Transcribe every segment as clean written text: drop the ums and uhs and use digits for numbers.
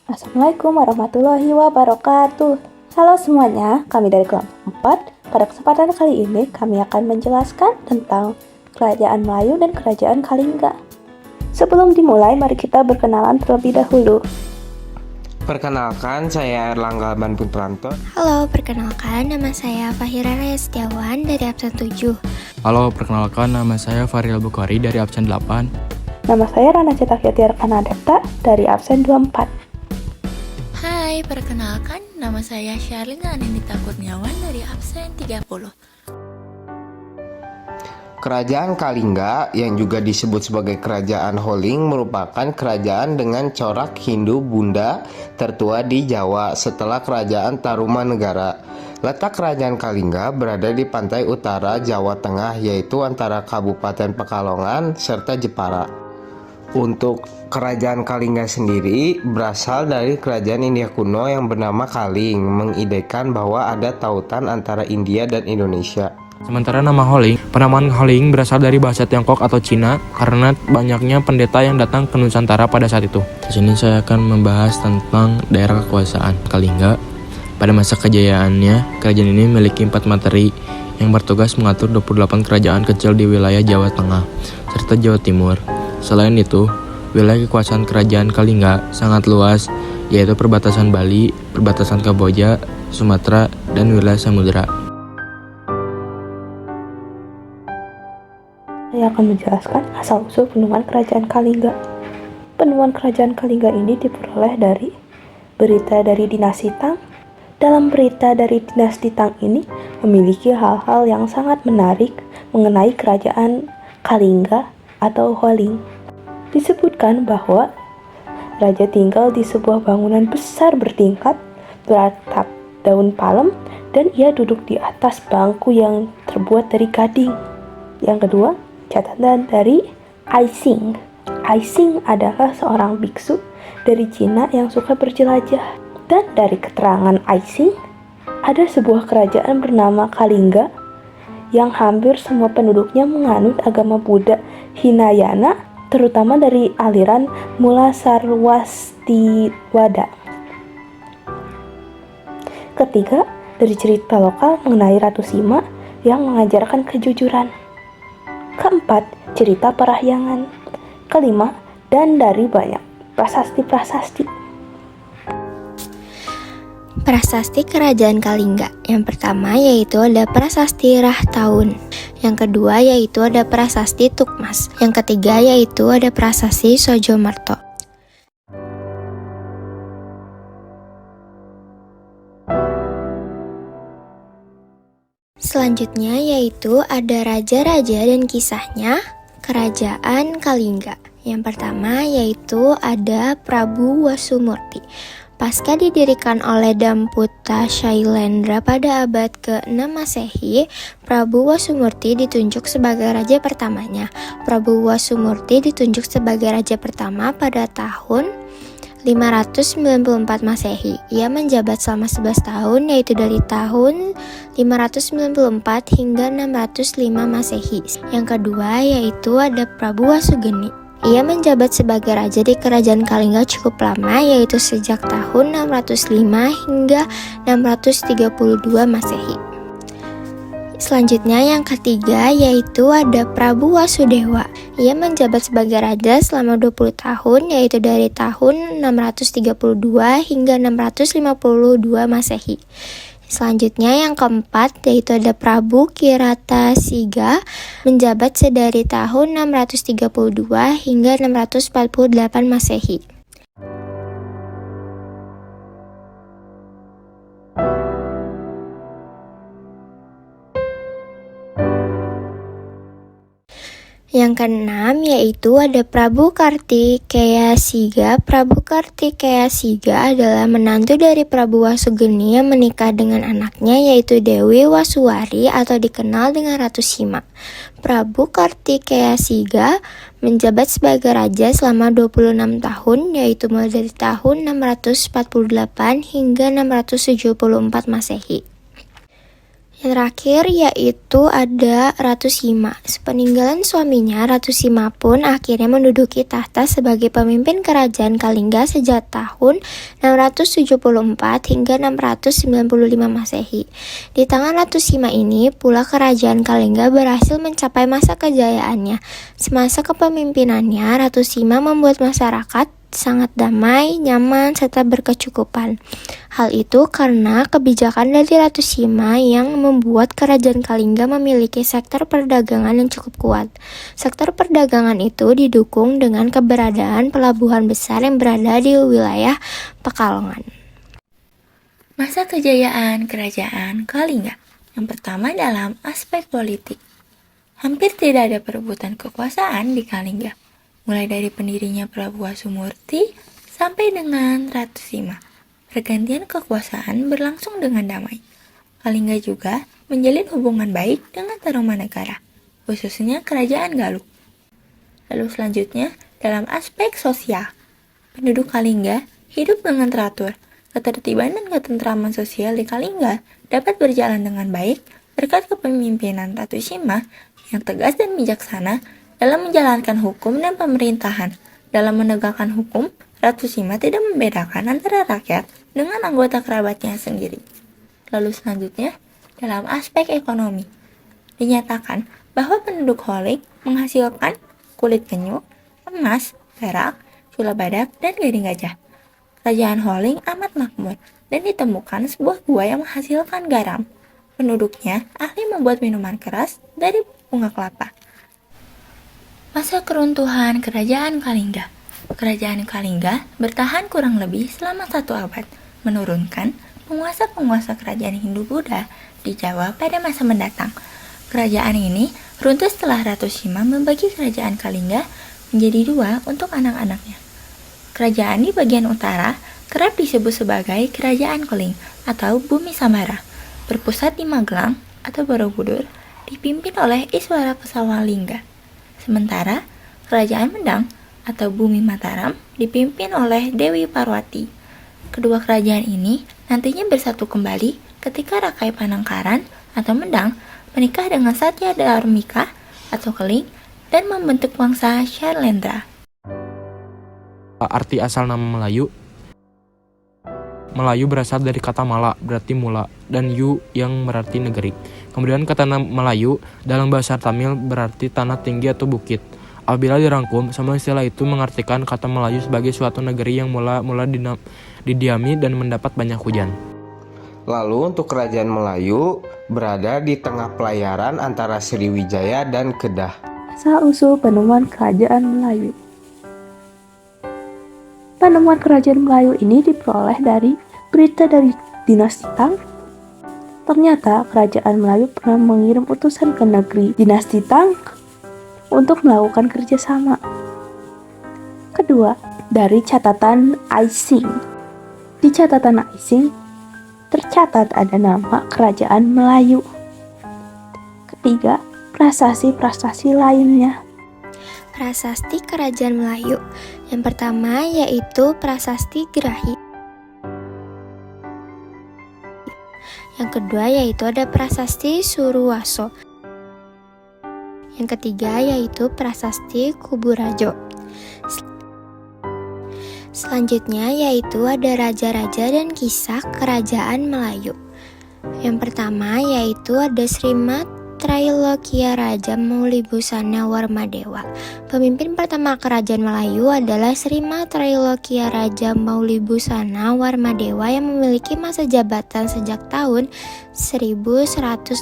Assalamualaikum warahmatullahi wabarakatuh. Halo semuanya, kami dari kelompok 4. Pada kesempatan kali ini kami akan menjelaskan tentang Kerajaan Melayu dan Kerajaan Kalingga. Sebelum dimulai, mari kita berkenalan terlebih dahulu. Perkenalkan, saya Erlangga Ban Putranto. Halo, perkenalkan nama saya Fahira Raya Setiawan dari absen 7. Halo, perkenalkan nama saya Faril Bukhari dari absen 8. Nama saya Rana Cetakyati Rekanadepta dari absen 24. Hai, perkenalkan nama saya Syarlina Anindita Kurniawan dari absen 30. Kerajaan Kalingga yang juga disebut sebagai Kerajaan Holling merupakan kerajaan dengan corak Hindu Bunda tertua di Jawa setelah Kerajaan Tarumanegara. Letak Kerajaan Kalingga berada di pantai utara Jawa Tengah, yaitu antara Kabupaten Pekalongan serta Jepara. Untuk Kerajaan Kalingga sendiri berasal dari kerajaan India kuno yang bernama Kaling, mengidekan bahwa ada tautan antara India dan Indonesia. Sementara nama Holling, penamaan Holling berasal dari bahasa Tiongkok atau Cina karena banyaknya pendeta yang datang ke Nusantara pada saat itu. Di sini saya akan membahas tentang daerah kekuasaan Kalingga. Pada masa kejayaannya, kerajaan ini memiliki 4 materi yang bertugas mengatur 28 kerajaan kecil di wilayah Jawa Tengah serta Jawa Timur. Selain itu, wilayah kekuasaan kerajaan Kalingga sangat luas, yaitu perbatasan Bali, perbatasan Kamboja, Sumatera, dan wilayah Samudra. Saya akan menjelaskan asal-usul penemuan Kerajaan Kalingga. Penemuan Kerajaan Kalingga ini diperoleh dari berita dari dinasti Tang. Dalam berita dari dinasti Tang ini memiliki hal-hal yang sangat menarik mengenai Kerajaan Kalingga atau Holling. Disebutkan bahwa raja tinggal di sebuah bangunan besar bertingkat beratap daun palem dan ia duduk di atas bangku yang terbuat dari gading. Yang kedua, catatan dari Ai Xing. Ai Xing adalah seorang biksu dari Cina yang suka berjelajah. Dan dari keterangan Ai Xing, ada sebuah kerajaan bernama Kalingga yang hampir semua penduduknya menganut agama Buddha Hinayana, terutama dari aliran Mula Sarwastivada. Ketiga, dari cerita lokal mengenai Ratu Sima yang mengajarkan kejujuran. Keempat, cerita parahyangan. Kelima, dan dari banyak prasasti-prasasti. Prasasti Kerajaan Kalingga. Yang pertama yaitu ada Prasasti Rahtaun. Yang kedua yaitu ada Prasasti Tukmas. Yang ketiga yaitu ada Prasasti Sojomarto. Selanjutnya yaitu ada raja-raja dan kisahnya Kerajaan Kalingga. Yang pertama yaitu ada Prabu Wasumurti. Pasca didirikan oleh Damputa Shailendra pada abad ke-6 Masehi, Prabu Wasumurti ditunjuk sebagai raja pertamanya. Prabu Wasumurti ditunjuk sebagai raja pertama pada tahun 594 Masehi. Ia menjabat selama 11 tahun, yaitu dari tahun 594 hingga 605 Masehi. Yang kedua yaitu ada Prabu Wasugeni. Ia menjabat sebagai raja di Kerajaan Kalingga cukup lama, yaitu sejak tahun 605 hingga 632 Masehi. Selanjutnya yang ketiga yaitu ada Prabu Wasudewa. Ia menjabat sebagai raja selama 20 tahun, yaitu dari tahun 632 hingga 652 Masehi. Selanjutnya yang keempat yaitu ada Prabu Kiratasiga, menjabat dari tahun 632 hingga 648 Masehi. Yang keenam yaitu ada Prabu Kartikeyasiga. Prabu Kartikeyasiga adalah menantu dari Prabu Wasugeni yang menikah dengan anaknya yaitu Dewi Wasuwari atau dikenal dengan Ratu Sima. Prabu Kartikeyasiga menjabat sebagai raja selama 26 tahun, yaitu mulai dari tahun 648 hingga 674 Masehi. Yang terakhir yaitu ada Ratu Sima. Sepeninggalan suaminya, Ratu Sima pun akhirnya menduduki tahta sebagai pemimpin kerajaan Kalingga sejak tahun 674 hingga 695 Masehi. Di tangan Ratu Sima ini pula kerajaan Kalingga berhasil mencapai masa kejayaannya. Semasa kepemimpinannya, Ratu Sima membuat masyarakat sangat damai, nyaman, serta berkecukupan. Hal itu karena kebijakan dari Ratu Sima yang membuat kerajaan Kalingga memiliki sektor perdagangan yang cukup kuat. Sektor perdagangan itu didukung dengan keberadaan pelabuhan besar yang berada di wilayah Pekalongan. Masa kejayaan kerajaan Kalingga. Yang pertama dalam aspek politik. Hampir tidak ada perebutan kekuasaan di Kalingga. Mulai dari pendirinya Prabu Wasumurti sampai dengan Ratu Sima. Pergantian kekuasaan berlangsung dengan damai. Kalingga juga menjalin hubungan baik dengan Tarumanegara, khususnya kerajaan Galuh. Lalu selanjutnya, dalam aspek sosial. Penduduk Kalingga hidup dengan teratur. Ketertiban dan ketentraman sosial di Kalingga dapat berjalan dengan baik berkat kepemimpinan Ratu Sima yang tegas dan bijaksana dalam menjalankan hukum dan pemerintahan. Dalam menegakkan hukum, Ratu Sima tidak membedakan antara rakyat dengan anggota kerabatnya sendiri. Lalu selanjutnya, dalam aspek ekonomi, dinyatakan bahwa penduduk Holing menghasilkan kulit penyu, emas, perak, cula badak, dan gading gajah. Kerajaan Holing amat makmur dan ditemukan sebuah gua yang menghasilkan garam. Penduduknya ahli membuat minuman keras dari bunga kelapa. Masa keruntuhan Kerajaan Kalingga. Kerajaan Kalingga bertahan kurang lebih selama 1 abad, menurunkan penguasa-penguasa kerajaan Hindu-Buddha di Jawa pada masa mendatang. Kerajaan ini runtuh setelah Ratu Sima membagi Kerajaan Kalingga menjadi 2 untuk anak-anaknya. Kerajaan di bagian utara kerap disebut sebagai Kerajaan Keling atau Bumi Sambara, berpusat di Magelang atau Borobudur, dipimpin oleh Iswara Pesawalingga. Sementara Kerajaan Mendang atau Bumi Mataram dipimpin oleh Dewi Parwati. Kedua kerajaan ini nantinya bersatu kembali ketika Rakai Panangkaran atau Mendang menikah dengan Satya Dharmika atau Keling dan membentuk bangsa Shailendra. Arti asal nama Melayu. Melayu berasal dari kata mala, berarti mula, dan yu yang berarti negeri. Kemudian kata Melayu dalam bahasa Tamil berarti tanah tinggi atau bukit. Apabila dirangkum, semua istilah itu mengartikan kata Melayu sebagai suatu negeri yang mula didiami dan mendapat banyak hujan. Lalu untuk kerajaan Melayu berada di tengah pelayaran antara Sriwijaya dan Kedah. Asal-usul penemuan kerajaan Melayu. Penemuan kerajaan Melayu ini diperoleh dari berita dari dinasti Tang. Ternyata kerajaan Melayu pernah mengirim utusan ke negeri dinasti Tang untuk melakukan kerjasama. Kedua, dari catatan Ising. Di catatan Ising tercatat ada nama kerajaan Melayu. Ketiga, prasasti-prasasti lainnya. Prasasti Kerajaan Melayu. Yang pertama yaitu Prasasti Grahi. Yang kedua yaitu ada Prasasti Suruwaso. Yang ketiga yaitu Prasasti Kuburajo. Selanjutnya yaitu ada raja-raja dan kisah Kerajaan Melayu. Yang pertama yaitu ada Srimat Trailokia Raja Maulibusana Warmadewa. Pemimpin pertama Kerajaan Melayu adalah Srimat Trailokia Raja Maulibusana Warmadewa yang memiliki masa jabatan sejak tahun 1183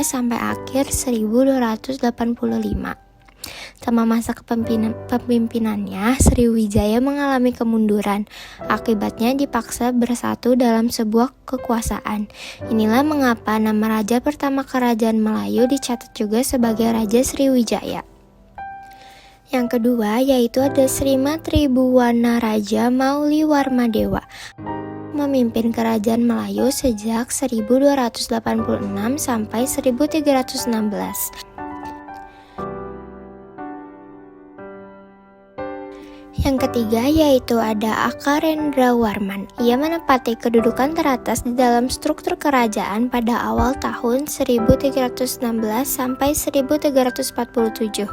sampai akhir 1285. Selama masa kepemimpinannya, Sriwijaya mengalami kemunduran. Akibatnya dipaksa bersatu dalam sebuah kekuasaan. Inilah mengapa nama raja pertama Kerajaan Melayu dicatat juga sebagai Raja Sriwijaya. Yang kedua yaitu ada Srimat Tribhuwana Raja Mauli Warmadewa. Memimpin Kerajaan Melayu sejak 1286 sampai 1316. Yang ketiga yaitu ada Akarendrawarman. Ia menempati kedudukan teratas di dalam struktur kerajaan pada awal tahun 1316 sampai 1347.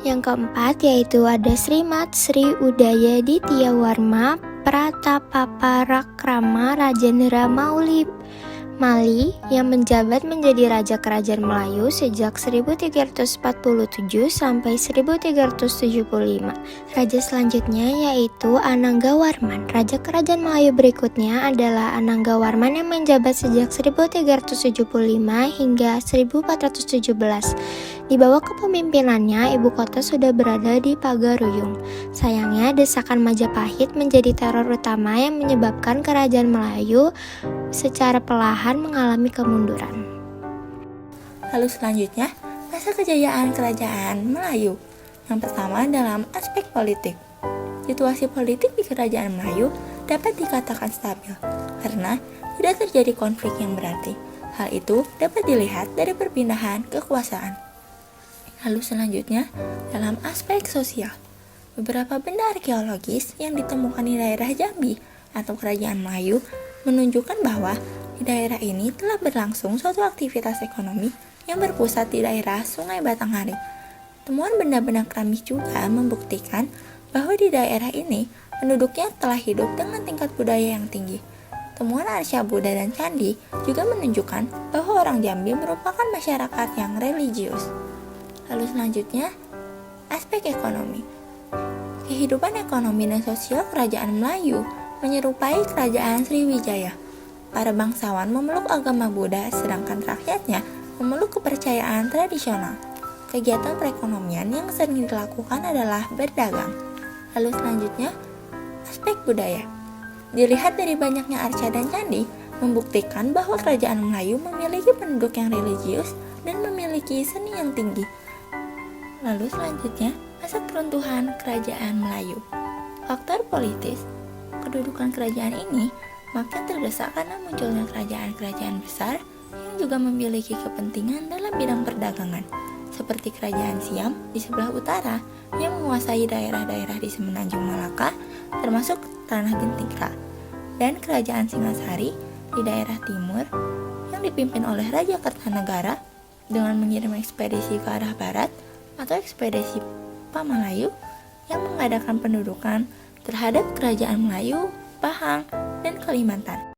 Yang keempat yaitu ada Srimat Sri Udaya Dityawarma Pratapaparakrama Rajendra Mali yang menjabat menjadi Raja Kerajaan Melayu sejak 1347 sampai 1375. Raja selanjutnya yaitu Ananggawarman. Raja Kerajaan Melayu berikutnya adalah Ananggawarman yang menjabat sejak 1375 hingga 1417. Di bawah kepemimpinannya, ibu kota sudah berada di Pagaruyung. Sayangnya, desakan Majapahit menjadi teror utama yang menyebabkan Kerajaan Melayu secara perlahan mengalami kemunduran. Lalu selanjutnya, masa kejayaan Kerajaan Melayu. Yang pertama dalam aspek politik. Situasi politik di Kerajaan Melayu dapat dikatakan stabil karena tidak terjadi konflik yang berarti. Hal itu dapat dilihat dari perpindahan kekuasaan. Lalu selanjutnya, dalam aspek sosial. Beberapa benda arkeologis yang ditemukan di daerah Jambi atau Kerajaan Melayu menunjukkan bahwa di daerah ini telah berlangsung suatu aktivitas ekonomi yang berpusat di daerah Sungai Batanghari. Temuan benda-benda keramik juga membuktikan bahwa di daerah ini penduduknya telah hidup dengan tingkat budaya yang tinggi. Temuan arsya Buddha dan candi juga menunjukkan bahwa orang Jambi merupakan masyarakat yang religius. Lalu selanjutnya, aspek ekonomi. Kehidupan ekonomi dan sosial Kerajaan Melayu menyerupai Kerajaan Sriwijaya. Para bangsawan memeluk agama Buddha, sedangkan rakyatnya memeluk kepercayaan tradisional. Kegiatan perekonomian yang sering dilakukan adalah berdagang. Lalu selanjutnya, aspek budaya. Dilihat dari banyaknya arca dan candi, membuktikan bahwa Kerajaan Melayu memiliki penduduk yang religius dan memiliki seni yang tinggi. Lalu selanjutnya, masa keruntuhan Kerajaan Melayu. Faktor politis, kedudukan kerajaan ini makin terdesak karena munculnya kerajaan-kerajaan besar yang juga memiliki kepentingan dalam bidang perdagangan, seperti Kerajaan Siam di sebelah utara yang menguasai daerah-daerah di Semenanjung Malaka, termasuk Tanah Gentingra, dan Kerajaan Singasari di daerah timur yang dipimpin oleh Raja Kertanegara dengan mengirim ekspedisi ke arah barat atau ekspedisi Pamalayu yang mengadakan pendudukan terhadap Kerajaan Melayu, Pahang, dan Kalimantan.